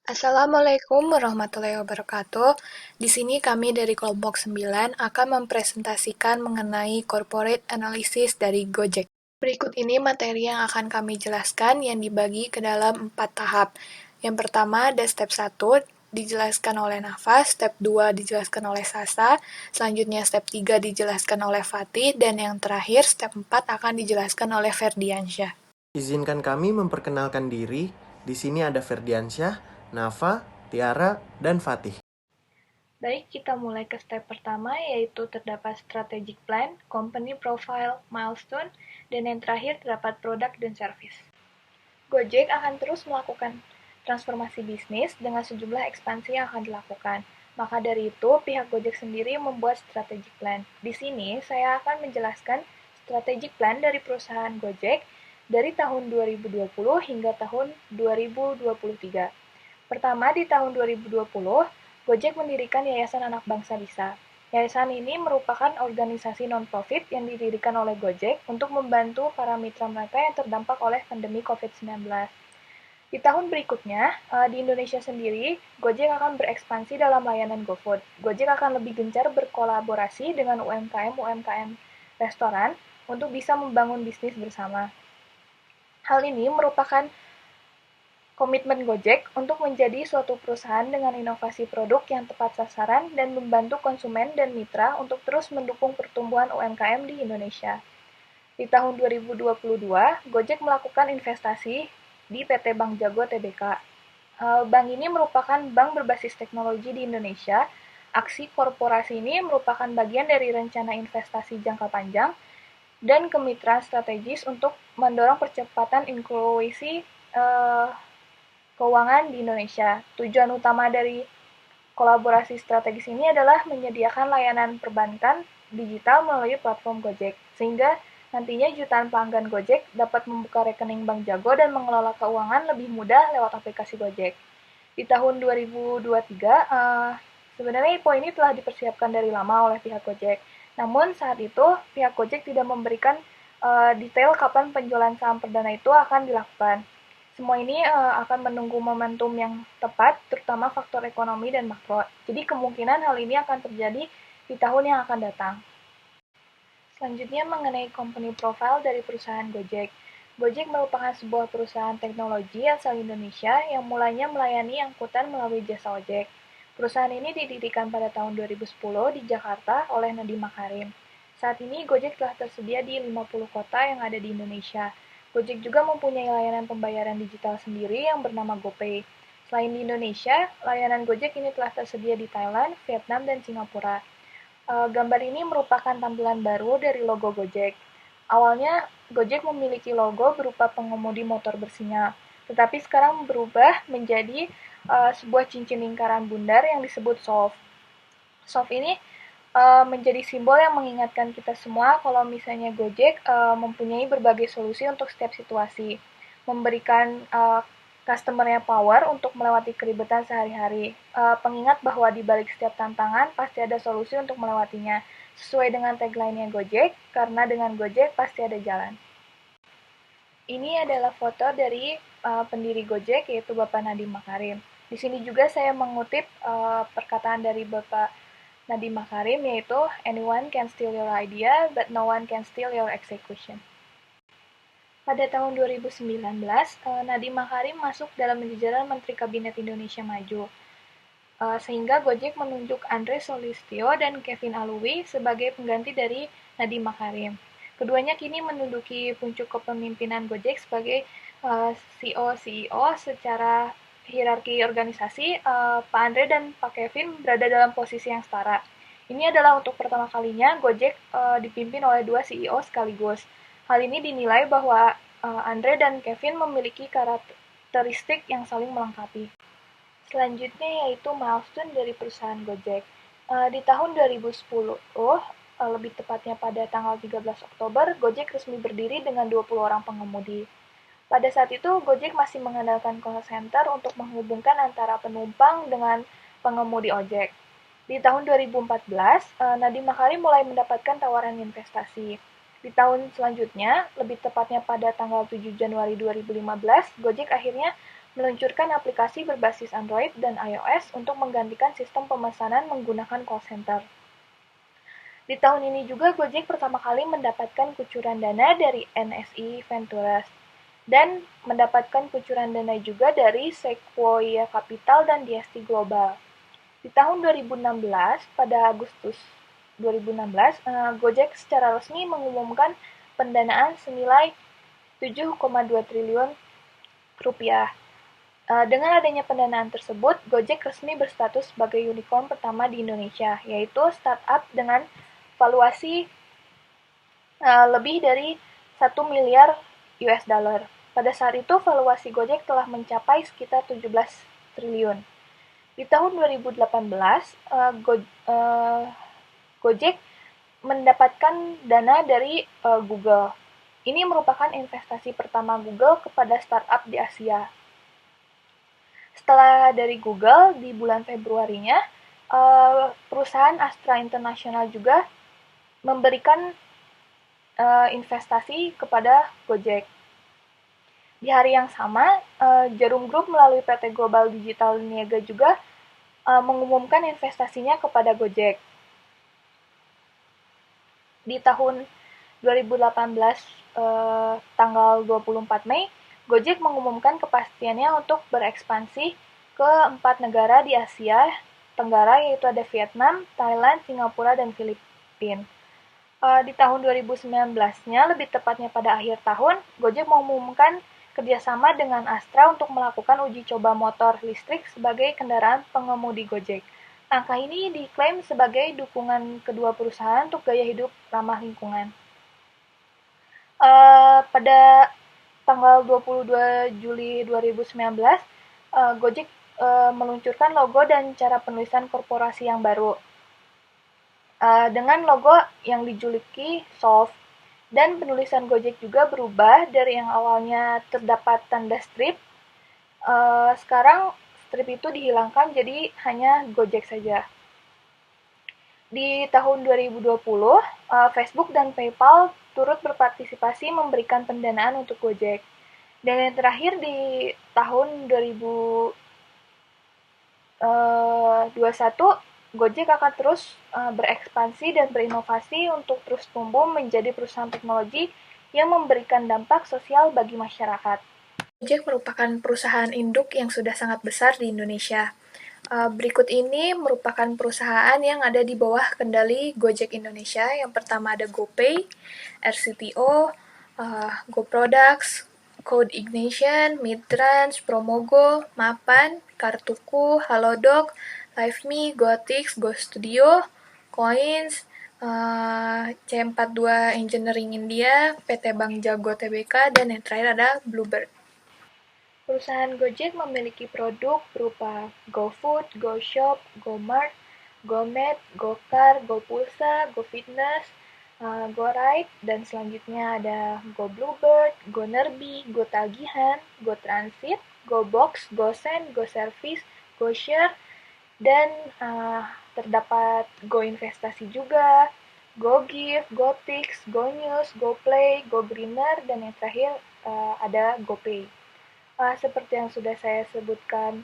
Assalamualaikum warahmatullahi wabarakatuh. Di sini kami dari kelompok 9 akan mempresentasikan mengenai corporate analysis dari Gojek. Berikut ini materi yang akan kami jelaskan yang dibagi ke dalam 4 tahap. Yang pertama ada step 1 dijelaskan oleh Nafas, step 2 dijelaskan oleh Sasa, selanjutnya step 3 dijelaskan oleh Fatih, dan yang terakhir step 4 akan dijelaskan oleh Ferdiansyah. Izinkan kami memperkenalkan diri. Di sini ada Ferdiansyah, Nafa, Tiara, dan Fatih. Baik, kita mulai ke step pertama, yaitu terdapat strategic plan, company profile, milestone, dan yang terakhir terdapat produk dan service. Gojek akan terus melakukan transformasi bisnis dengan sejumlah ekspansi yang akan dilakukan. Maka dari itu, pihak Gojek sendiri membuat strategic plan. Di sini, saya akan menjelaskan strategic plan dari perusahaan Gojek dari tahun 2020 hingga tahun 2023. Pertama, di tahun 2020, Gojek mendirikan Yayasan Anak Bangsa Bisa. Yayasan ini merupakan organisasi non-profit yang didirikan oleh Gojek untuk membantu para mitra mereka yang terdampak oleh pandemi COVID-19. Di tahun berikutnya, di Indonesia sendiri, Gojek akan berekspansi dalam layanan GoFood. Gojek akan lebih gencar berkolaborasi dengan UMKM-UMKM restoran untuk bisa membangun bisnis bersama. Hal ini merupakan komitmen Gojek untuk menjadi suatu perusahaan dengan inovasi produk yang tepat sasaran dan membantu konsumen dan mitra untuk terus mendukung pertumbuhan UMKM di Indonesia. Di tahun 2022, Gojek melakukan investasi di PT Bank Jago Tbk. Bank ini merupakan bank berbasis teknologi di Indonesia. Aksi korporasi ini merupakan bagian dari rencana investasi jangka panjang dan kemitraan strategis untuk mendorong percepatan inklusi keuangan di Indonesia. Tujuan utama dari kolaborasi strategis ini adalah menyediakan layanan perbankan digital melalui platform Gojek, sehingga nantinya jutaan pelanggan Gojek dapat membuka rekening Bank Jago dan mengelola keuangan lebih mudah lewat aplikasi Gojek. Di tahun 2023, sebenarnya poin ini telah dipersiapkan dari lama oleh pihak Gojek. Namun saat itu pihak Gojek tidak memberikan detail kapan penjualan saham perdana itu akan dilakukan. Semua ini akan menunggu momentum yang tepat, terutama faktor ekonomi dan makro. Jadi kemungkinan hal ini akan terjadi di tahun yang akan datang. Selanjutnya mengenai company profile dari perusahaan Gojek. Gojek merupakan sebuah perusahaan teknologi asal Indonesia yang mulanya melayani angkutan melalui jasa ojek. Perusahaan ini didirikan pada tahun 2010 di Jakarta oleh Nadiem Makarim. Saat ini Gojek telah tersedia di 50 kota yang ada di Indonesia. Gojek juga mempunyai layanan pembayaran digital sendiri yang bernama GoPay. Selain di Indonesia, layanan Gojek ini telah tersedia di Thailand, Vietnam, dan Singapura. Gambar ini merupakan tampilan baru dari logo Gojek. Awalnya, Gojek memiliki logo berupa pengemudi motor bersinyal, tetapi sekarang berubah menjadi sebuah cincin lingkaran bundar yang disebut SOF. SOF ini menjadi simbol yang mengingatkan kita semua kalau misalnya Gojek mempunyai berbagai solusi untuk setiap situasi, memberikan customer-nya power untuk melewati keribetan sehari-hari. Pengingat bahwa di balik setiap tantangan pasti ada solusi untuk melewatinya. Sesuai dengan tagline-nya Gojek, karena dengan Gojek pasti ada jalan. Ini adalah foto dari pendiri Gojek, yaitu Bapak Nadiem Makarim. Di sini juga saya mengutip perkataan dari Bapak Nadiem Makarim, yaitu anyone can steal your idea, but no one can steal your execution. Pada tahun 2019, Nadiem Makarim masuk dalam jajaran Menteri Kabinet Indonesia Maju, sehingga Gojek menunjuk Andre Solistio dan Kevin Alwi sebagai pengganti dari Nadiem Makarim. Keduanya kini menduduki puncak kepemimpinan Gojek sebagai CEO secara hierarki organisasi. Pak Andre dan Pak Kevin berada dalam posisi yang setara. Ini adalah untuk pertama kalinya Gojek dipimpin oleh dua CEO sekaligus. Hal ini dinilai bahwa Andre dan Kevin memiliki karakteristik yang saling melengkapi. Selanjutnya yaitu milestone dari perusahaan Gojek. Di tahun 2010, lebih tepatnya pada tanggal 13 Oktober, Gojek resmi berdiri dengan 20 orang pengemudi. Pada saat itu, Gojek masih mengandalkan call center untuk menghubungkan antara penumpang dengan pengemudi ojek. Di tahun 2014, Nadiem Makarim mulai mendapatkan tawaran investasi. Di tahun selanjutnya, lebih tepatnya pada tanggal 7 Januari 2015, Gojek akhirnya meluncurkan aplikasi berbasis Android dan iOS untuk menggantikan sistem pemesanan menggunakan call center. Di tahun ini juga Gojek pertama kali mendapatkan kucuran dana dari NSI Ventures dan mendapatkan kucuran dana juga dari Sequoia Capital dan DST Global. Di tahun 2016, pada Agustus 2016, Gojek secara resmi mengumumkan pendanaan senilai 7,2 triliun rupiah. Dengan adanya pendanaan tersebut, Gojek resmi berstatus sebagai unicorn pertama di Indonesia, yaitu startup dengan valuasi lebih dari 1 miliar US dollar. Pada saat itu, valuasi Gojek telah mencapai sekitar 17 triliun. Di tahun 2018, Gojek mendapatkan dana dari Google. Ini merupakan investasi pertama Google kepada startup di Asia. Setelah dari Google, di bulan Februarinya, perusahaan Astra International juga memberikan investasi kepada Gojek. Di hari yang sama, Jarum Group melalui PT Global Digital Niaga juga mengumumkan investasinya kepada Gojek. Di tahun 2018, tanggal 24 Mei, Gojek mengumumkan kepastiannya untuk berekspansi ke 4 negara di Asia Tenggara, yaitu ada Vietnam, Thailand, Singapura, dan Filipina. Di tahun 2019-nya, lebih tepatnya pada akhir tahun, Gojek mengumumkan kerjasama dengan Astra untuk melakukan uji coba motor listrik sebagai kendaraan pengemudi Gojek. Angka ini diklaim sebagai dukungan kedua perusahaan untuk gaya hidup ramah lingkungan. Pada tanggal 22 Juli 2019, Gojek meluncurkan logo dan cara penulisan korporasi yang baru. Dengan logo yang dijuluki Solve, dan penulisan Gojek juga berubah dari yang awalnya terdapat tanda strip, sekarang strip itu dihilangkan jadi hanya Gojek saja. Di tahun 2020, Facebook dan PayPal turut berpartisipasi memberikan pendanaan untuk Gojek. Dan yang terakhir di tahun 2021, Gojek akan terus berekspansi dan berinovasi untuk terus tumbuh menjadi perusahaan teknologi yang memberikan dampak sosial bagi masyarakat. Gojek merupakan perusahaan induk yang sudah sangat besar di Indonesia. Berikut ini merupakan perusahaan yang ada di bawah kendali Gojek Indonesia. Yang pertama ada GoPay, RCTO, GoProducts, Code Ignition, Midtrans, Promogo, Mapan, Kartuku, Halodoc, LiveMe, GoTix, GoStudio, Coins, C42 Engineering India, PT Bank Jago Tbk, dan yang terakhir ada Bluebird. Perusahaan Gojek memiliki produk berupa GoFood, GoShop, GoMart, GoMed, GoCar, GoPulsa, GoFitness, GoRide, dan selanjutnya ada GoBluebird, GoNerbi, GoTagihan, GoTransit, GoBox, GoSend, GoService, GoShare, dan terdapat GoInvestasi juga, GoGive, GoTix, GoNews, GoPlay, GoGreener, dan yang terakhir ada GoPay. Seperti yang sudah saya sebutkan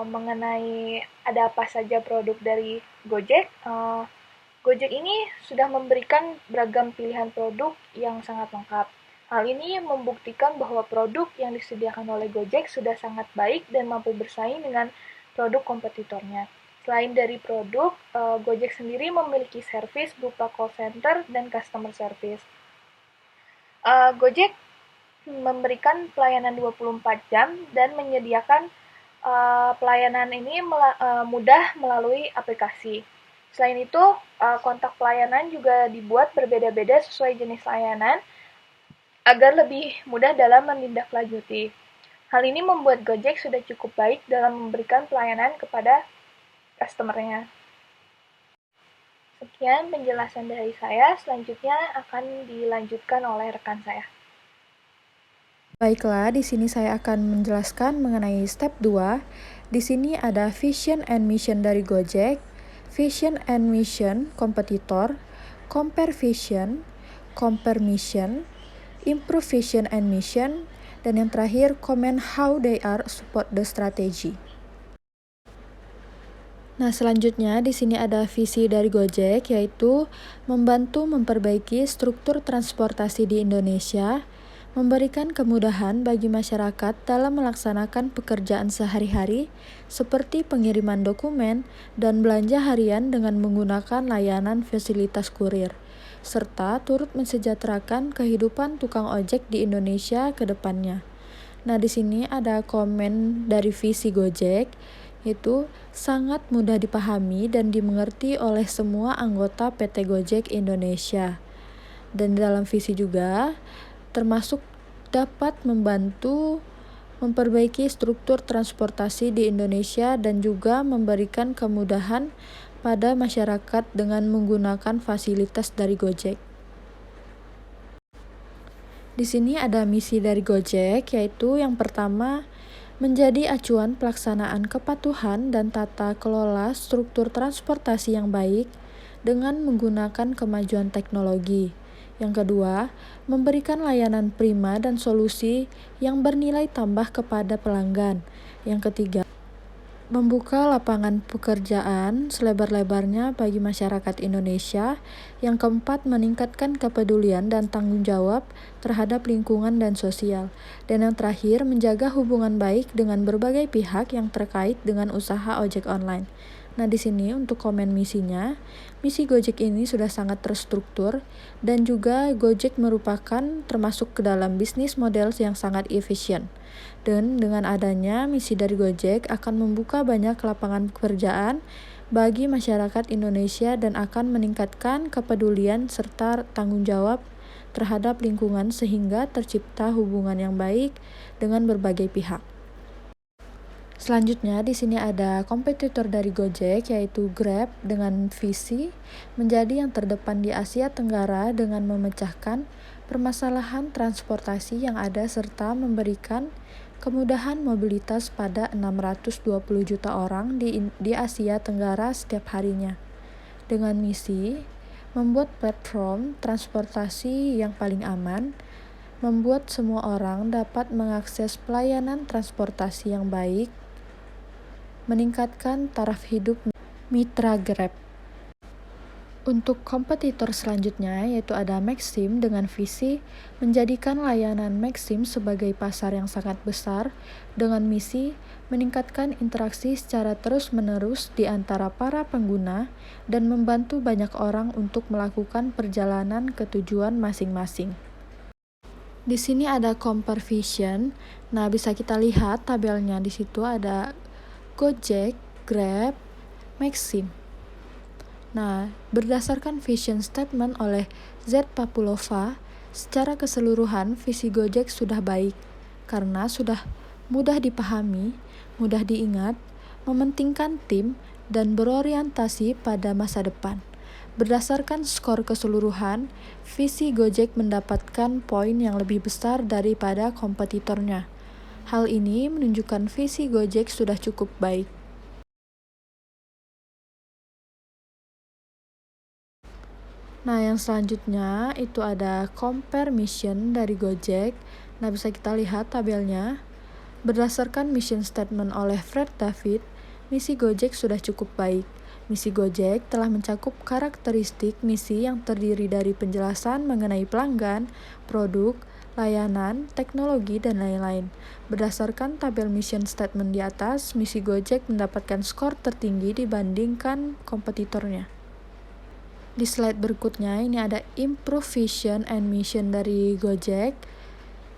mengenai ada apa saja produk dari Gojek, Gojek ini sudah memberikan beragam pilihan produk yang sangat lengkap. Hal ini membuktikan bahwa produk yang disediakan oleh Gojek sudah sangat baik dan mampu bersaing dengan produk kompetitornya. Selain dari produk, Gojek sendiri memiliki servis berupa call center dan customer service. Gojek memberikan pelayanan 24 jam dan menyediakan pelayanan ini mudah melalui aplikasi. Selain itu, kontak pelayanan juga dibuat berbeda-beda sesuai jenis layanan agar lebih mudah dalam menindaklanjuti. Hal ini membuat Gojek sudah cukup baik dalam memberikan pelayanan kepada customer-nya. Sekian penjelasan dari saya, selanjutnya akan dilanjutkan oleh rekan saya. Baiklah, di sini saya akan menjelaskan mengenai step 2. Di sini ada vision and mission dari Gojek, vision and mission kompetitor, compare vision, compare mission, improve vision and mission, Dan yang terakhir, comment how they are support the strategy. Nah, selanjutnya di sini ada visi dari Gojek, yaitu membantu memperbaiki struktur transportasi di Indonesia, memberikan kemudahan bagi masyarakat dalam melaksanakan pekerjaan sehari-hari seperti pengiriman dokumen dan belanja harian dengan menggunakan layanan fasilitas kurir, serta turut mensejahterakan kehidupan tukang ojek di Indonesia ke depannya. Nah, di sini ada komen dari visi Gojek, itu sangat mudah dipahami dan dimengerti oleh semua anggota PT Gojek Indonesia. Dan dalam visi juga termasuk dapat membantu memperbaiki struktur transportasi di Indonesia dan juga memberikan kemudahan pada masyarakat dengan menggunakan fasilitas dari Gojek. Di sini ada misi dari Gojek, yaitu yang pertama, menjadi acuan pelaksanaan kepatuhan dan tata kelola struktur transportasi yang baik dengan menggunakan kemajuan teknologi. Yang kedua, memberikan layanan prima dan solusi yang bernilai tambah kepada pelanggan. Yang ketiga, membuka lapangan pekerjaan selebar-lebarnya bagi masyarakat Indonesia. Yang keempat, meningkatkan kepedulian dan tanggung jawab terhadap lingkungan dan sosial. Dan yang terakhir, menjaga hubungan baik dengan berbagai pihak yang terkait dengan usaha ojek online. Nah, di sini untuk komen misinya, misi Gojek ini sudah sangat terstruktur dan juga Gojek merupakan termasuk ke dalam bisnis model yang sangat efisien. Dan dengan adanya misi dari Gojek akan membuka banyak lapangan pekerjaan bagi masyarakat Indonesia dan akan meningkatkan kepedulian serta tanggung jawab terhadap lingkungan sehingga tercipta hubungan yang baik dengan berbagai pihak. Selanjutnya di sini ada kompetitor dari Gojek, yaitu Grab, dengan visi menjadi yang terdepan di Asia Tenggara dengan memecahkan permasalahan transportasi yang ada serta memberikan kemudahan mobilitas pada 620 juta orang di Asia Tenggara setiap harinya. Dengan misi membuat platform transportasi yang paling aman, membuat semua orang dapat mengakses pelayanan transportasi yang baik, meningkatkan taraf hidup mitra Grab. Untuk kompetitor selanjutnya yaitu ada Maxim dengan visi menjadikan layanan Maxim sebagai pasar yang sangat besar dengan misi meningkatkan interaksi secara terus-menerus di antara para pengguna dan membantu banyak orang untuk melakukan perjalanan ke tujuan masing-masing. Di sini ada compare vision. Nah, bisa kita lihat tabelnya di situ ada Gojek, Grab, Maxim. Nah, berdasarkan vision statement oleh Z. Papulova, secara keseluruhan visi Gojek sudah baik karena sudah mudah dipahami, mudah diingat, mementingkan tim, dan berorientasi pada masa depan. Berdasarkan skor keseluruhan, visi Gojek mendapatkan poin yang lebih besar daripada kompetitornya. Hal ini menunjukkan visi Gojek sudah cukup baik. Nah, yang selanjutnya itu ada compare mission dari Gojek. Nah, bisa kita lihat tabelnya. Berdasarkan mission statement oleh Fred David, misi Gojek sudah cukup baik. Misi Gojek telah mencakup karakteristik misi yang terdiri dari penjelasan mengenai pelanggan, produk, layanan, teknologi, dan lain-lain. Berdasarkan tabel mission statement di atas, misi Gojek mendapatkan skor tertinggi dibandingkan kompetitornya. Di slide berikutnya ini ada improve vision and mission dari Gojek.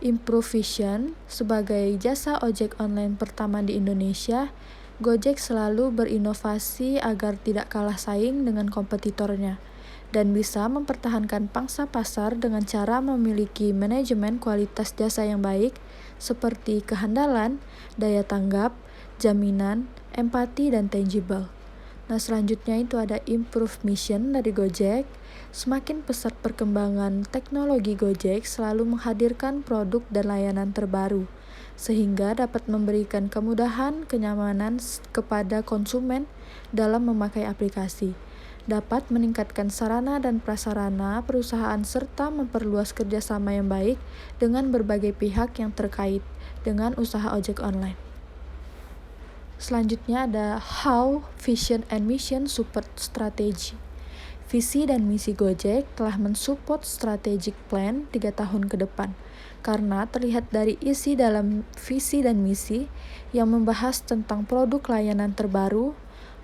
Improve vision sebagai jasa ojek online pertama di Indonesia, Gojek selalu berinovasi agar tidak kalah saing dengan kompetitornya dan bisa mempertahankan pangsa pasar dengan cara memiliki manajemen kualitas jasa yang baik seperti kehandalan, daya tanggap, jaminan, empati, dan tangible. Nah, selanjutnya itu ada improve mission dari Gojek. Semakin pesat perkembangan teknologi, Gojek selalu menghadirkan produk dan layanan terbaru sehingga dapat memberikan kemudahan, kenyamanan kepada konsumen dalam memakai aplikasi. dapat meningkatkan sarana dan prasarana perusahaan serta memperluas kerjasama yang baik dengan berbagai pihak yang terkait dengan usaha ojek online. Selanjutnya ada How Vision and Mission Support Strategy. Visi dan misi Gojek telah mensupport strategic plan 3 tahun ke depan, karena terlihat dari isi dalam visi dan misi yang membahas tentang produk layanan terbaru,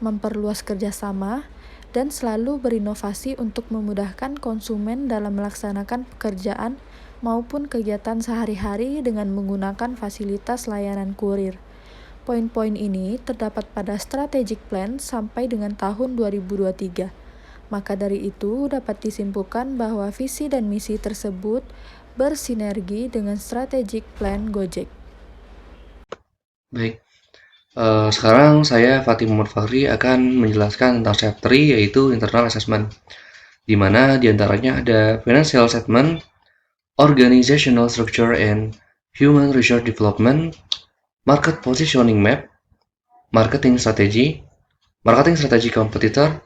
memperluas kerjasama, dan selalu berinovasi untuk memudahkan konsumen dalam melaksanakan pekerjaan maupun kegiatan sehari-hari dengan menggunakan fasilitas layanan kurir. Poin-poin ini terdapat pada strategic plan sampai dengan tahun 2023. Maka dari itu dapat disimpulkan bahwa visi dan misi tersebut bersinergi dengan strategic plan Gojek. Baik, sekarang saya Fatih Muhammad Fahri akan menjelaskan tentang step 3 yaitu internal assessment, di mana diantaranya ada financial statement, organizational structure and human resource development, market positioning map, marketing strategy competitor,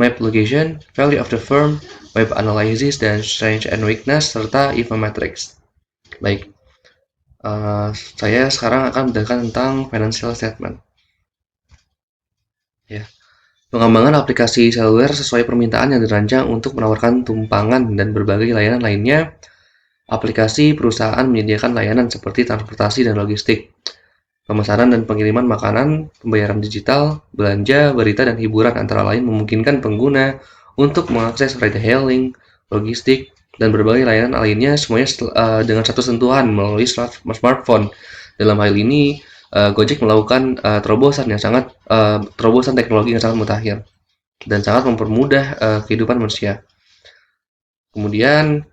map location, value of the firm, web analysis dan strength and weakness, serta event matrix. Baik, saya sekarang akan menjelaskan tentang financial statement. Ya, pengembangan aplikasi seluler sesuai permintaan yang dirancang untuk menawarkan tumpangan dan berbagai layanan lainnya. Aplikasi perusahaan menyediakan layanan seperti transportasi dan logistik, pemesanan dan pengiriman makanan, pembayaran digital, belanja, berita, dan hiburan, antara lain memungkinkan pengguna untuk mengakses ride-hailing, logistik, dan berbagai layanan lainnya semuanya dengan satu sentuhan melalui smartphone. Dalam hal ini, Gojek melakukan terobosan teknologi yang sangat mutakhir dan sangat mempermudah kehidupan manusia. Kemudian,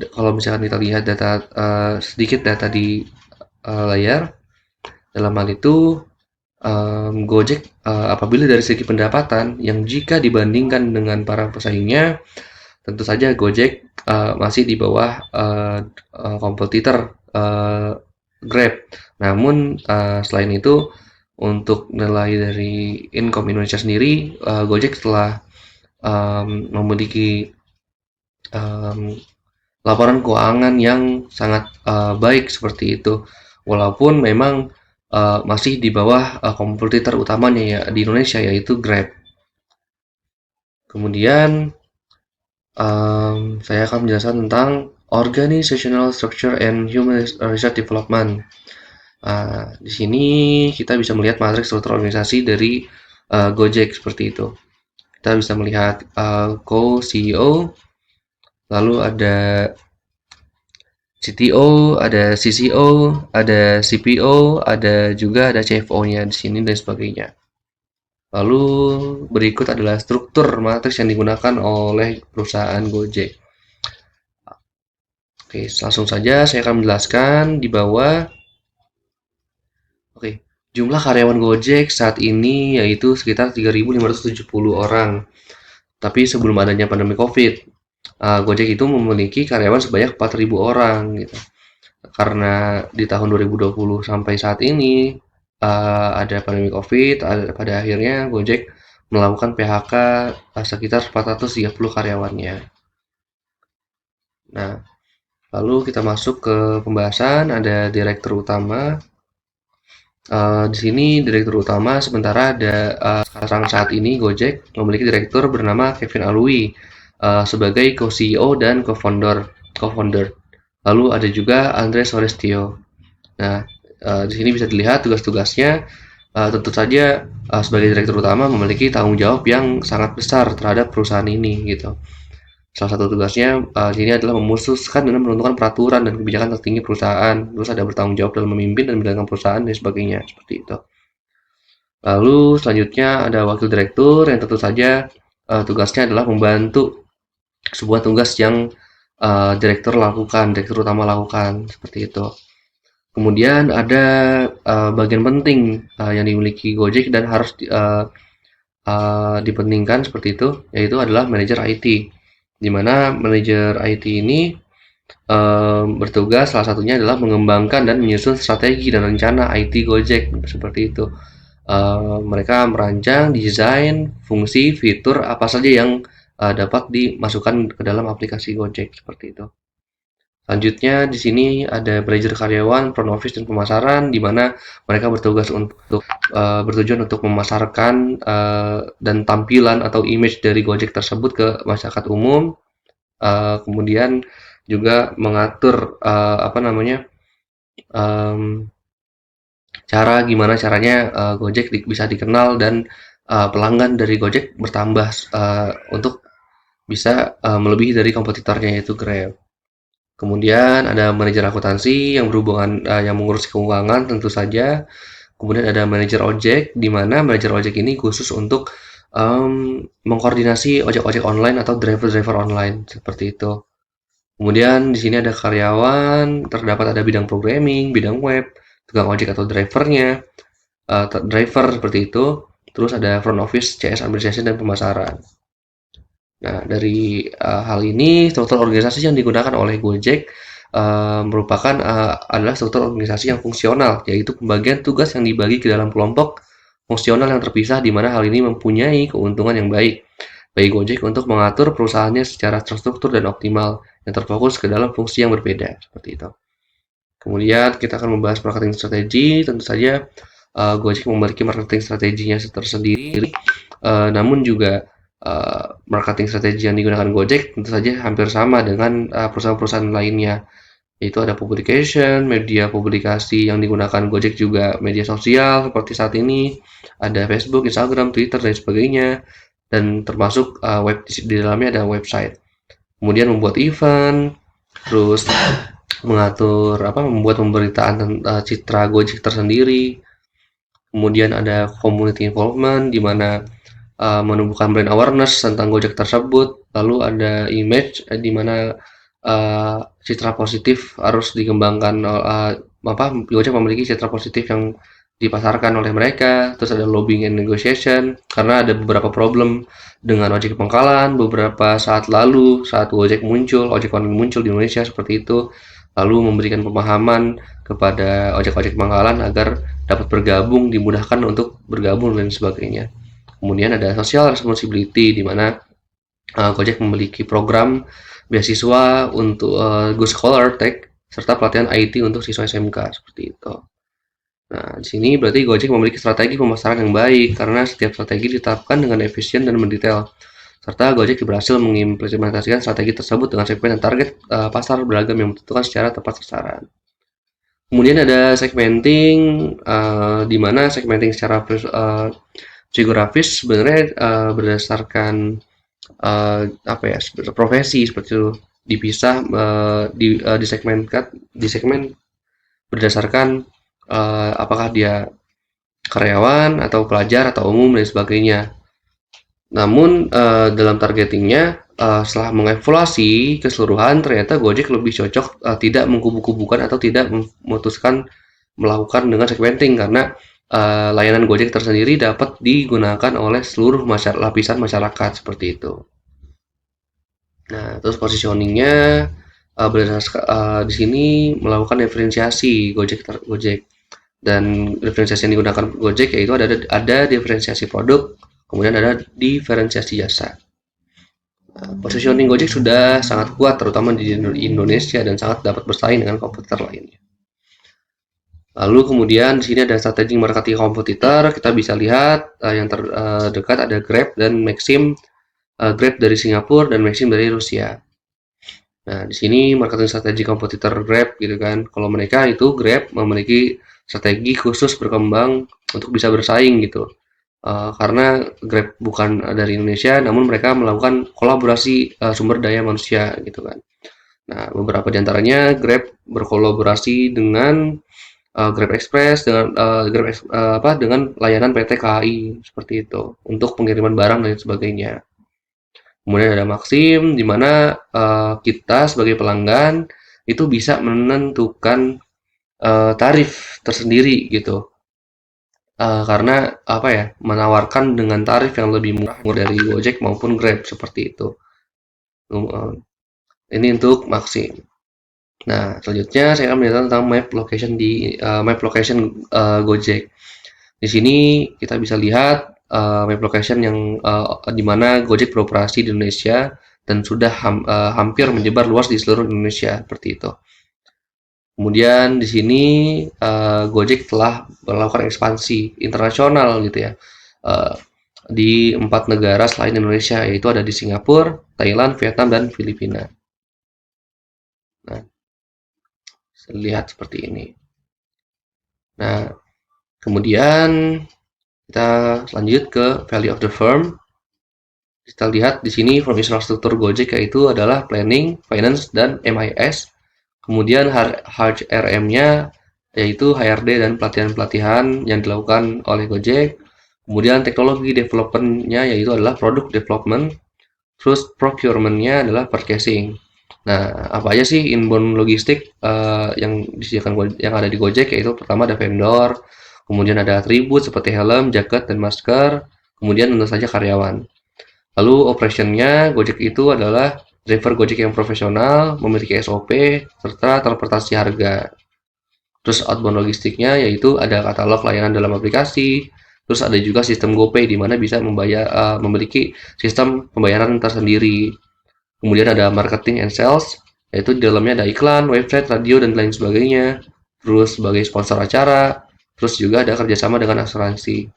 kalau misalkan kita lihat sedikit data di layar, dalam hal itu Gojek apabila dari segi pendapatan yang jika dibandingkan dengan para pesaingnya, tentu saja Gojek masih di bawah kompetitor Grab. Namun selain itu, untuk nilai dari income Indonesia sendiri, Gojek telah memiliki laporan keuangan yang sangat baik seperti itu, walaupun memang masih di bawah kompetitor utamanya ya di Indonesia, yaitu Grab. Kemudian saya akan menjelaskan tentang organizational structure and human resource development. Di sini kita bisa melihat matriks struktur organisasi dari Gojek seperti itu. Kita bisa melihat co-CEO, lalu ada CTO, ada CCO, ada CPO, ada CFO-nya di sini dan sebagainya. Lalu berikut adalah struktur matriks yang digunakan oleh perusahaan Gojek. Oke, langsung saja saya akan menjelaskan di bawah. Oke, jumlah karyawan Gojek saat ini yaitu sekitar 3.570 orang. Tapi sebelum adanya pandemi COVID, Gojek itu memiliki karyawan sebanyak 4.000 orang gitu. Karena di tahun 2020 sampai saat ini ada pandemi COVID, pada akhirnya Gojek melakukan PHK sekitar 430 karyawannya. Nah, lalu kita masuk ke pembahasan. Ada direktur utama. Di sini direktur utama sementara ada sekarang saat ini Gojek memiliki direktur bernama Kevin Alwi sebagai co-CEO dan co-founder. Lalu ada juga Andres Orestio. Nah, di sini bisa dilihat tugas-tugasnya. Tentu saja sebagai direktur utama memiliki tanggung jawab yang sangat besar terhadap perusahaan ini gitu. Salah satu tugasnya di sini adalah memutuskan dan menentukan peraturan dan kebijakan tertinggi perusahaan. Terus ada bertanggung jawab dalam memimpin dan menjalankan perusahaan dan sebagainya, seperti itu. Lalu selanjutnya ada wakil direktur yang tentu saja tugasnya adalah membantu sebuah tugas yang direktur utama lakukan, seperti itu. Kemudian ada bagian penting yang dimiliki Gojek dan harus dipentingkan seperti itu, yaitu adalah manajer IT. Di mana manajer IT ini bertugas salah satunya adalah mengembangkan dan menyusun strategi dan rencana IT Gojek, seperti itu. Mereka merancang, desain, fungsi, fitur apa saja yang dapat dimasukkan ke dalam aplikasi Gojek seperti itu. Selanjutnya di sini ada manajer karyawan, front office dan pemasaran, di mana mereka bertugas untuk bertujuan untuk memasarkan dan tampilan atau image dari Gojek tersebut ke masyarakat umum. Kemudian juga mengatur apa namanya gimana caranya Gojek bisa dikenal dan pelanggan dari Gojek bertambah untuk bisa melebihi dari kompetitornya yaitu Grab. Kemudian ada manajer akuntansi yang berhubungan yang mengurus keuangan tentu saja. Kemudian ada manajer ojek, di mana manajer ojek ini khusus untuk mengkoordinasi ojek-ojek online atau driver-driver online seperti itu. Kemudian di sini ada karyawan, terdapat ada bidang programming, bidang web, tukang ojek atau drivernya, driver seperti itu. Terus ada front office, CS, administration dan pemasaran. Nah, dari hal ini struktur organisasi yang digunakan oleh Gojek merupakan adalah struktur organisasi yang fungsional, yaitu pembagian tugas yang dibagi ke dalam kelompok fungsional yang terpisah, di mana hal ini mempunyai keuntungan yang baik bagi Gojek untuk mengatur perusahaannya secara terstruktur dan optimal, yang terfokus ke dalam fungsi yang berbeda, seperti itu. Kemudian kita akan membahas marketing strategi. Tentu saja Gojek memiliki marketing strateginya tersendiri, namun juga marketing strategi yang digunakan Gojek tentu saja hampir sama dengan perusahaan-perusahaan lainnya, yaitu ada publication, media publikasi yang digunakan Gojek juga media sosial seperti saat ini, ada Facebook, Instagram, Twitter, dan sebagainya, dan termasuk di dalamnya ada website. Kemudian membuat event, terus membuat pemberitaan tentang citra Gojek tersendiri. Kemudian ada community involvement, di mana menumbuhkan brand awareness tentang Gojek tersebut. Lalu ada image, di mana citra positif harus dikembangkan. Gojek memiliki citra positif yang dipasarkan oleh mereka. Terus ada lobbying and negotiation, karena ada beberapa problem dengan ojek pangkalan beberapa saat lalu saat ojek online muncul di Indonesia seperti itu, lalu memberikan pemahaman kepada ojek-ojek pangkalan agar dapat bergabung, dimudahkan untuk bergabung dan sebagainya. Kemudian ada social responsibility, di mana Gojek memiliki program beasiswa untuk Good Scholar Tech serta pelatihan IT untuk siswa SMK seperti itu. Nah, di sini berarti Gojek memiliki strategi pemasaran yang baik karena setiap strategi ditetapkan dengan efisien dan mendetail. Serta Gojek berhasil mengimplementasikan strategi tersebut dengan segmen dan target pasar beragam yang ditentukan secara tepat sasaran. Kemudian ada segmenting, di mana segmenting secara geografis sebenarnya berdasarkan profesi seperti itu, dipisah di segmen berdasarkan apakah dia karyawan atau pelajar atau umum dan sebagainya. Namun dalam targetingnya setelah mengevaluasi keseluruhan, ternyata Gojek lebih cocok tidak mengkubu-kubukan atau tidak memutuskan melakukan dengan segmenting, karena layanan Gojek tersendiri dapat digunakan oleh seluruh lapisan masyarakat seperti itu. Nah, terus positioningnya berdasarkan di sini melakukan diferensiasi Gojek, dan diferensiasi yang digunakan Gojek yaitu ada diferensiasi produk, kemudian ada diferensiasi jasa. Positioning Gojek sudah sangat kuat terutama di Indonesia dan sangat dapat bersaing dengan kompetitor lainnya. Lalu kemudian di sini ada strategi marketing kompetitor. Kita bisa lihat yang terdekat ada Grab dan Maxim. Grab dari Singapura dan Maxim dari Rusia. Nah, di sini marketing strategi kompetitor Grab gitu kan. Kalau mereka itu Grab memiliki strategi khusus berkembang untuk bisa bersaing gitu. Karena Grab bukan dari Indonesia, namun mereka melakukan kolaborasi sumber daya manusia gitu kan. Nah, beberapa di antaranya Grab berkolaborasi dengan Grab Express dengan layanan PT KAI seperti itu untuk pengiriman barang dan sebagainya. Kemudian ada Maxim, di mana kita sebagai pelanggan itu bisa menentukan tarif tersendiri gitu. Karena menawarkan dengan tarif yang lebih murah dari Gojek maupun Grab seperti itu. Ini untuk Maxim. Nah, selanjutnya saya akan menjelaskan tentang map location Gojek. Di sini kita bisa lihat map location yang di mana Gojek beroperasi di Indonesia dan sudah hampir menyebar luas di seluruh Indonesia seperti itu. Kemudian di sini Gojek telah melakukan ekspansi internasional gitu ya di 4 negara selain Indonesia, yaitu ada di Singapura, Thailand, Vietnam, dan Filipina. Nah, lihat seperti ini. Nah, kemudian kita lanjut ke value of the firm. Kita lihat di sini firm infrastruktur Gojek yaitu adalah planning, finance, dan MIS. Kemudian HRM-nya yaitu HRD dan pelatihan-pelatihan yang dilakukan oleh Gojek. Kemudian teknologi development-nya yaitu adalah product development. Terus procurement-nya adalah purchasing. Nah, apa aja sih inbound logistik yang disediakan yang ada di Gojek, yaitu pertama ada vendor, kemudian ada atribut seperti helm, jaket, dan masker, kemudian tentu saja karyawan. Lalu operation-nya Gojek itu adalah driver Gojek yang profesional, memiliki SOP, serta transportasi harga. Terus outbound logistiknya yaitu ada katalog layanan dalam aplikasi, terus ada juga sistem GoPay di mana bisa memiliki sistem pembayaran tersendiri. Kemudian ada marketing and sales, yaitu di dalamnya ada iklan, website, radio, dan lain sebagainya. Terus sebagai sponsor acara, terus juga ada kerjasama dengan asuransi.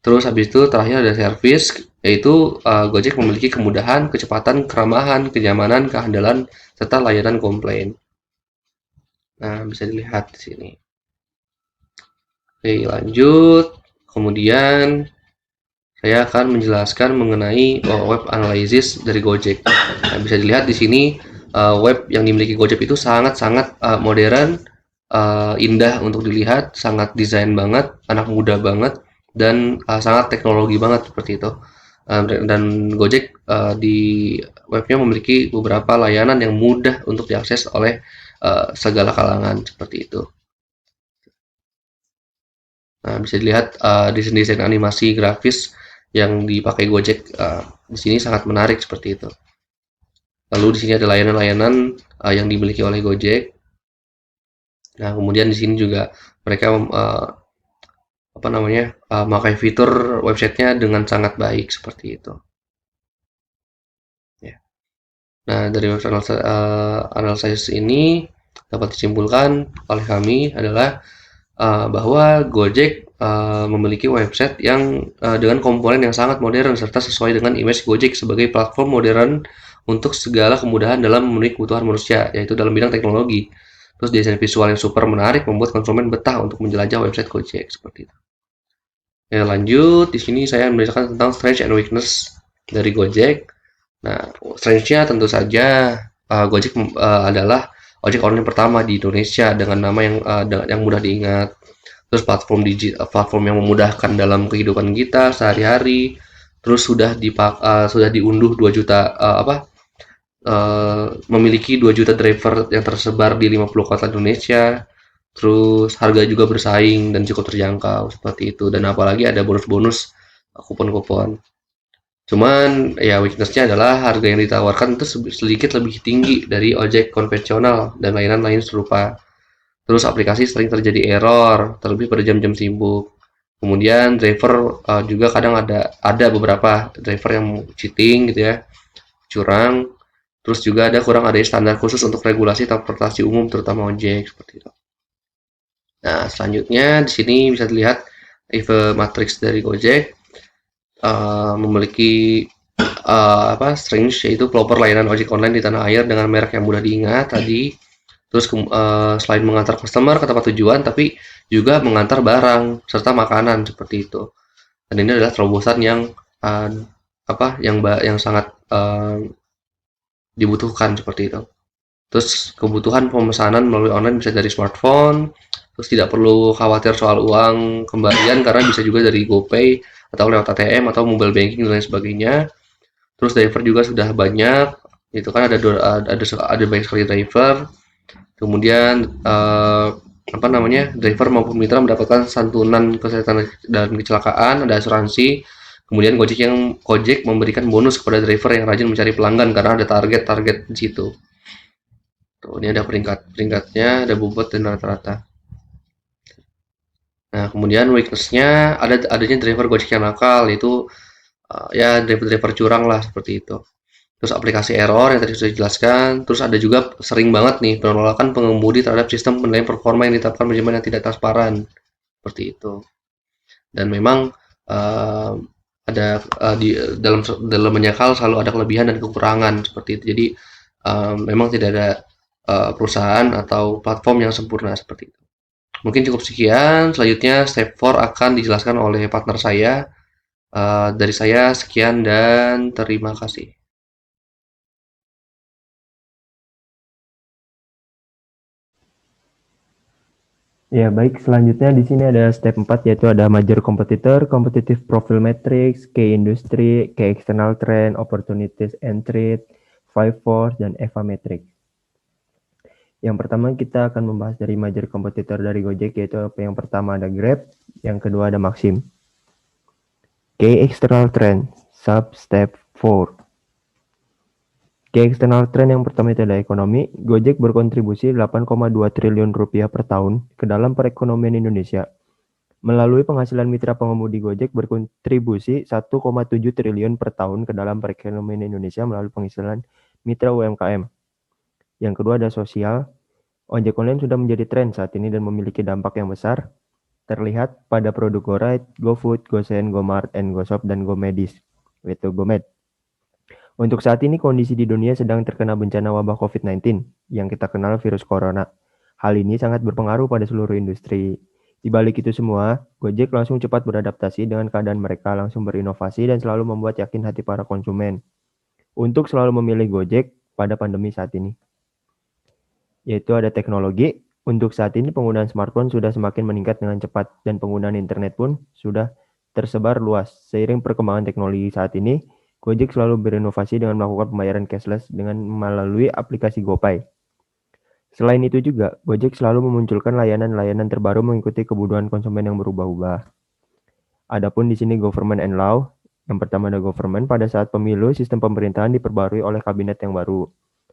Terus habis itu terakhir ada service, yaitu Gojek memiliki kemudahan, kecepatan, keramahan, kenyamanan, kehandalan, serta layanan komplain. Nah, bisa dilihat di sini. Oke, lanjut. Kemudian saya akan menjelaskan mengenai web analysis dari Gojek. Nah, bisa dilihat di sini web yang dimiliki Gojek itu sangat-sangat modern, indah untuk dilihat, sangat desain banget, anak muda banget, dan sangat teknologi banget seperti itu. Dan Gojek di webnya memiliki beberapa layanan yang mudah untuk diakses oleh segala kalangan seperti itu. Nah, bisa dilihat desain-desain animasi grafis yang dipakai Gojek di sini sangat menarik seperti itu. Lalu di sini ada layanan-layanan yang dimiliki oleh Gojek. Nah, kemudian di sini juga mereka memakai fitur websitenya dengan sangat baik seperti itu. Ya. Nah, dari web analysis ini dapat disimpulkan oleh kami adalah bahwa Gojek memiliki website yang dengan komponen yang sangat modern serta sesuai dengan image Gojek sebagai platform modern untuk segala kemudahan dalam memenuhi kebutuhan manusia, yaitu dalam bidang teknologi. Terus desain visual yang super menarik membuat konsumen betah untuk menjelajah website Gojek seperti itu. Ya, lanjut di sini saya menjelaskan tentang strength and weakness dari Gojek. Nah, strength-nya tentu saja Gojek adalah ojek online pertama di Indonesia dengan nama yang mudah diingat. Terus platform yang memudahkan dalam kehidupan kita sehari-hari. Terus sudah diunduh 2 juta memiliki 2 juta driver yang tersebar di 50 kota Indonesia. Terus harga juga bersaing dan cukup terjangkau seperti itu, dan apalagi ada bonus-bonus kupon-kupon. Cuman ya weakness-nya adalah harga yang ditawarkan itu sedikit lebih tinggi dari ojek konvensional dan layanan lain serupa. Terus aplikasi sering terjadi error, terlebih pada jam-jam sibuk. Kemudian driver juga kadang ada beberapa driver yang cheating gitu ya, curang. Terus juga kurang ada standar khusus untuk regulasi transportasi umum terutama ojek seperti itu. Nah, selanjutnya di sini bisa dilihat EVE matrix dari Gojek memiliki strength yaitu pelopor layanan ojek online di tanah air dengan merek yang mudah diingat tadi. Terus selain mengantar customer ke tempat tujuan, tapi juga mengantar barang serta makanan seperti itu. Dan ini adalah terobosan yang sangat dibutuhkan seperti itu. Terus kebutuhan pemesanan melalui online bisa dari smartphone, terus tidak perlu khawatir soal uang kembalian karena bisa juga dari GoPay atau lewat ATM atau mobile banking dan lain sebagainya. Terus driver juga sudah banyak, itu kan ada banyak sekali driver. Kemudian driver maupun mitra mendapatkan santunan kesehatan dan kecelakaan, ada asuransi. Kemudian Gojek memberikan bonus kepada driver yang rajin mencari pelanggan karena ada target di situ. Tuh, ini ada peringkatnya, ada bobot dan rata-rata. Nah, kemudian weakness-nya adanya driver Gojek yang nakal, yaitu ya driver-driver curang lah seperti itu. Terus aplikasi error yang tadi sudah dijelaskan. Terus ada juga sering banget nih penolakan pengemudi terhadap sistem penilaian performa yang ditetapkan manajemen yang tidak transparan seperti itu. Dan memang uh, ada di dalam banyak hal selalu ada kelebihan dan kekurangan seperti itu. Jadi memang tidak ada perusahaan atau platform yang sempurna seperti itu. Mungkin cukup sekian. Selanjutnya step 4 akan dijelaskan oleh partner saya. Dari saya sekian dan terima kasih. Ya, baik. Selanjutnya di sini ada step 4, yaitu ada major competitor, competitive profile matrix, key industry, key external trend, opportunities and threat, 5 force, dan EVA matrix. Yang pertama kita akan membahas dari major competitor dari Gojek, yaitu yang pertama ada Grab, yang kedua ada Maxim. Key external trend, sub step 4. Key external trend yang pertama itu adalah ekonomi. Gojek berkontribusi 8,2 triliun rupiah per tahun ke dalam perekonomian Indonesia. Melalui penghasilan mitra pengemudi Gojek berkontribusi 1,7 triliun per tahun ke dalam perekonomian Indonesia melalui penghasilan mitra UMKM. Yang kedua ada sosial. Ojek online sudah menjadi tren saat ini dan memiliki dampak yang besar. Terlihat pada produk GoRide, GoFood, GoSend, GoMart, and GoShop, dan GoMedis, yaitu GoMed. Untuk saat ini kondisi di dunia sedang terkena bencana wabah COVID-19 yang kita kenal virus corona. Hal ini sangat berpengaruh pada seluruh industri. Di balik itu semua, Gojek langsung cepat beradaptasi dengan keadaan mereka, langsung berinovasi dan selalu membuat yakin hati para konsumen untuk selalu memilih Gojek pada pandemi saat ini. Yaitu ada teknologi. Untuk saat ini penggunaan smartphone sudah semakin meningkat dengan cepat dan penggunaan internet pun sudah tersebar luas. Seiring perkembangan teknologi saat ini, Gojek selalu berinovasi dengan melakukan pembayaran cashless dengan melalui aplikasi GoPay. Selain itu juga, Gojek selalu memunculkan layanan-layanan terbaru mengikuti kebutuhan konsumen yang berubah-ubah. Adapun di sini government and law, yang pertama ada government, pada saat pemilu sistem pemerintahan diperbarui oleh kabinet yang baru.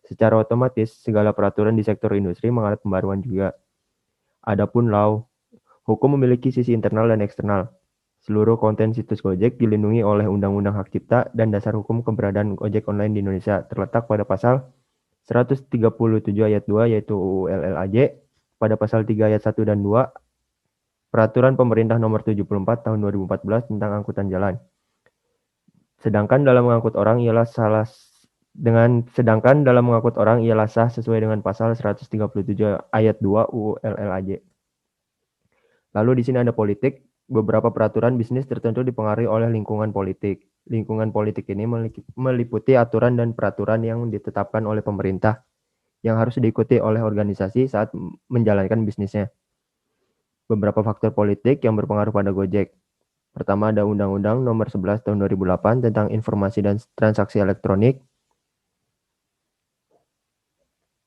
Secara otomatis, segala peraturan di sektor industri mengalami pembaruan juga. Adapun law, hukum memiliki sisi internal dan eksternal. Seluruh konten situs Gojek dilindungi oleh Undang-Undang Hak Cipta dan Dasar Hukum Keberadaan Ojek Online di Indonesia, terletak pada pasal 137 ayat 2 yaitu UU LLAJ, pada pasal 3 ayat 1 dan 2 Peraturan Pemerintah Nomor 74 Tahun 2014 tentang angkutan jalan. Sedangkan dalam mengangkut orang ialah sah sesuai dengan pasal 137 ayat 2 UU LLAJ. Lalu di sini ada politik. Beberapa peraturan bisnis tertentu dipengaruhi oleh lingkungan politik. Lingkungan politik ini meliputi aturan dan peraturan yang ditetapkan oleh pemerintah yang harus diikuti oleh organisasi saat menjalankan bisnisnya. Beberapa faktor politik yang berpengaruh pada Gojek. Pertama ada Undang-Undang Nomor 11 Tahun 2008 tentang Informasi dan Transaksi Elektronik.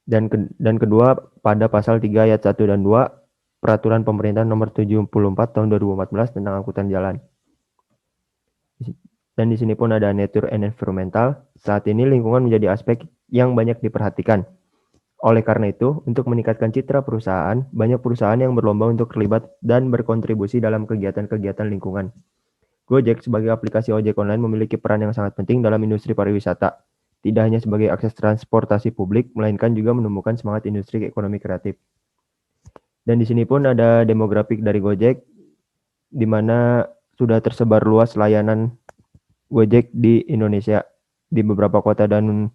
Dan kedua pada pasal 3 ayat 1 dan 2 Peraturan Pemerintah Nomor 74 Tahun 2014 tentang angkutan jalan. Dan di sini pun ada nature and environmental. Saat ini lingkungan menjadi aspek yang banyak diperhatikan. Oleh karena itu, untuk meningkatkan citra perusahaan, banyak perusahaan yang berlomba untuk terlibat dan berkontribusi dalam kegiatan-kegiatan lingkungan. Gojek sebagai aplikasi ojek online memiliki peran yang sangat penting dalam industri pariwisata. Tidak hanya sebagai akses transportasi publik, melainkan juga menumbuhkan semangat industri ekonomi kreatif. Dan di sini pun ada demografik dari Gojek, di mana sudah tersebar luas layanan Gojek di Indonesia, di beberapa kota dan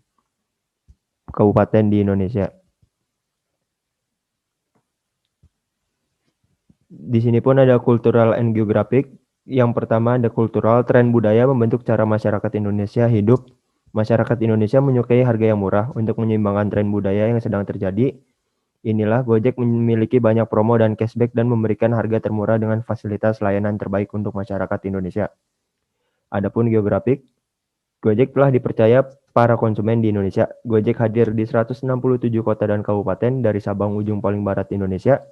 kabupaten di Indonesia. Di sini pun ada cultural and geographic. Yang pertama ada kultural, tren budaya membentuk cara masyarakat Indonesia hidup. Masyarakat Indonesia menyukai harga yang murah. Untuk menyeimbangkan tren budaya yang sedang terjadi, inilah Gojek memiliki banyak promo dan cashback dan memberikan harga termurah dengan fasilitas layanan terbaik untuk masyarakat Indonesia. Adapun geografik, Gojek telah dipercaya para konsumen di Indonesia. Gojek hadir di 167 kota dan kabupaten dari Sabang ujung paling barat Indonesia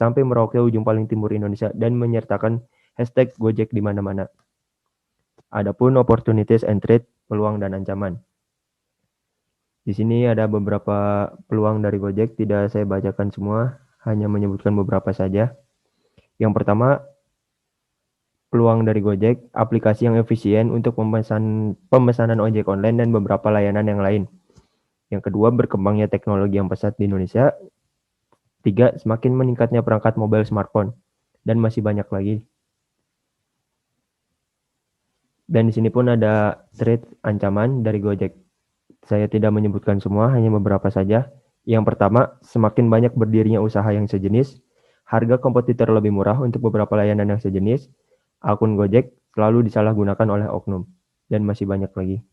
sampai Merauke ujung paling timur Indonesia dan menyertakan hashtag Gojek di mana-mana. Adapun opportunities and threat, peluang dan ancaman. Di sini ada beberapa peluang dari Gojek, tidak saya bacakan semua, hanya menyebutkan beberapa saja. Yang pertama, peluang dari Gojek, aplikasi yang efisien untuk pemesanan ojek online dan beberapa layanan yang lain. Yang kedua, berkembangnya teknologi yang pesat di Indonesia. 3, semakin meningkatnya perangkat mobile smartphone. Dan masih banyak lagi. Dan di sini pun ada threat ancaman dari Gojek. Saya tidak menyebutkan semua, hanya beberapa saja. Yang pertama, semakin banyak berdirinya usaha yang sejenis, harga kompetitor lebih murah untuk beberapa layanan yang sejenis, akun Gojek selalu disalahgunakan oleh oknum, dan masih banyak lagi.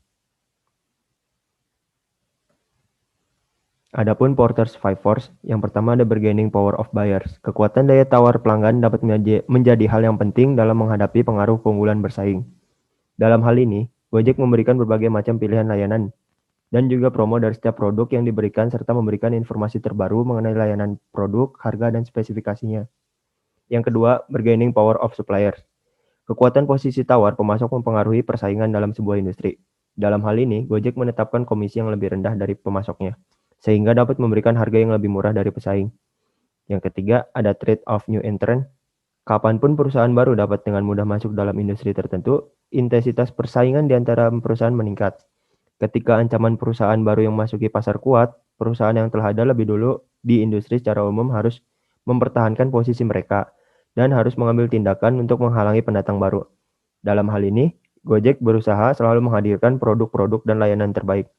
Adapun Porter's Five Force, yang pertama ada bargaining power of buyers. Kekuatan daya tawar pelanggan dapat menjadi hal yang penting dalam menghadapi pengaruh keunggulan bersaing. Dalam hal ini, Gojek memberikan berbagai macam pilihan layanan dan juga promo dari setiap produk yang diberikan serta memberikan informasi terbaru mengenai layanan produk, harga, dan spesifikasinya. Yang kedua, bargaining power of suppliers. Kekuatan posisi tawar pemasok mempengaruhi persaingan dalam sebuah industri. Dalam hal ini, Gojek menetapkan komisi yang lebih rendah dari pemasoknya, sehingga dapat memberikan harga yang lebih murah dari pesaing. Yang ketiga, ada trade of new entrant. Kapanpun perusahaan baru dapat dengan mudah masuk dalam industri tertentu, intensitas persaingan di antara perusahaan meningkat. Ketika ancaman perusahaan baru yang memasuki pasar kuat, perusahaan yang telah ada lebih dulu di industri secara umum harus mempertahankan posisi mereka dan harus mengambil tindakan untuk menghalangi pendatang baru. Dalam hal ini, Gojek berusaha selalu menghadirkan produk-produk dan layanan terbaik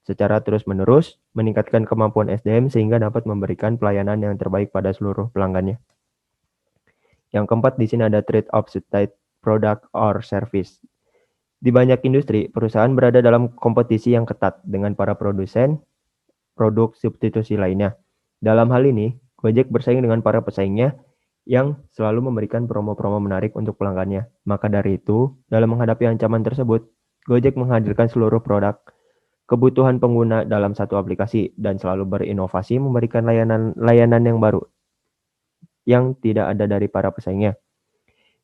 secara terus-menerus, meningkatkan kemampuan SDM sehingga dapat memberikan pelayanan yang terbaik pada seluruh pelanggannya. Yang keempat, di sini ada trade of substitute product or service. Di banyak industri, perusahaan berada dalam kompetisi yang ketat dengan para produsen produk substitusi lainnya. Dalam hal ini, Gojek bersaing dengan para pesaingnya yang selalu memberikan promo-promo menarik untuk pelanggannya. Maka dari itu, dalam menghadapi ancaman tersebut, Gojek menghadirkan seluruh produk kebutuhan pengguna dalam satu aplikasi dan selalu berinovasi memberikan layanan yang baru yang tidak ada dari para pesaingnya.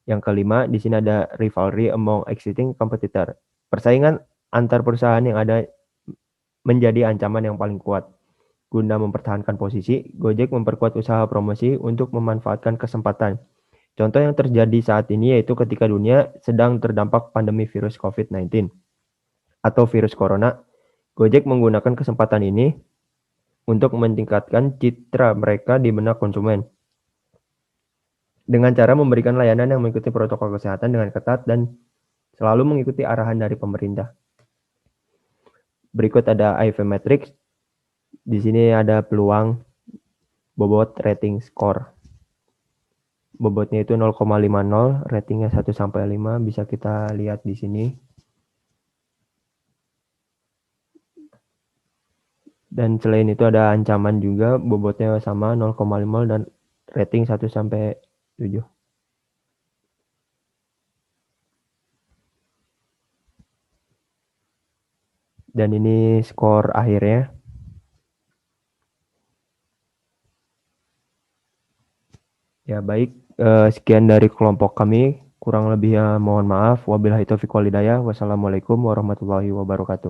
Yang kelima, di sini ada rivalry among existing competitor. Persaingan antar perusahaan yang ada menjadi ancaman yang paling kuat. Guna mempertahankan posisi, Gojek memperkuat usaha promosi untuk memanfaatkan kesempatan. Contoh yang terjadi saat ini yaitu ketika dunia sedang terdampak pandemi virus COVID-19 atau virus corona, Gojek menggunakan kesempatan ini untuk meningkatkan citra mereka di benak konsumen dengan cara memberikan layanan yang mengikuti protokol kesehatan dengan ketat dan selalu mengikuti arahan dari pemerintah. Berikut ada IV Matrix. Di sini ada peluang bobot rating score. Bobotnya itu 0,50, ratingnya 1 sampai 5, bisa kita lihat di sini. Dan selain itu ada ancaman juga, bobotnya sama 0,5 dan rating 1 sampai 7. Dan ini skor akhirnya. Ya baik, sekian dari kelompok kami. Kurang lebihnya mohon maaf. Wabillahi taufiq wal hidayah. Wassalamualaikum warahmatullahi wabarakatuh.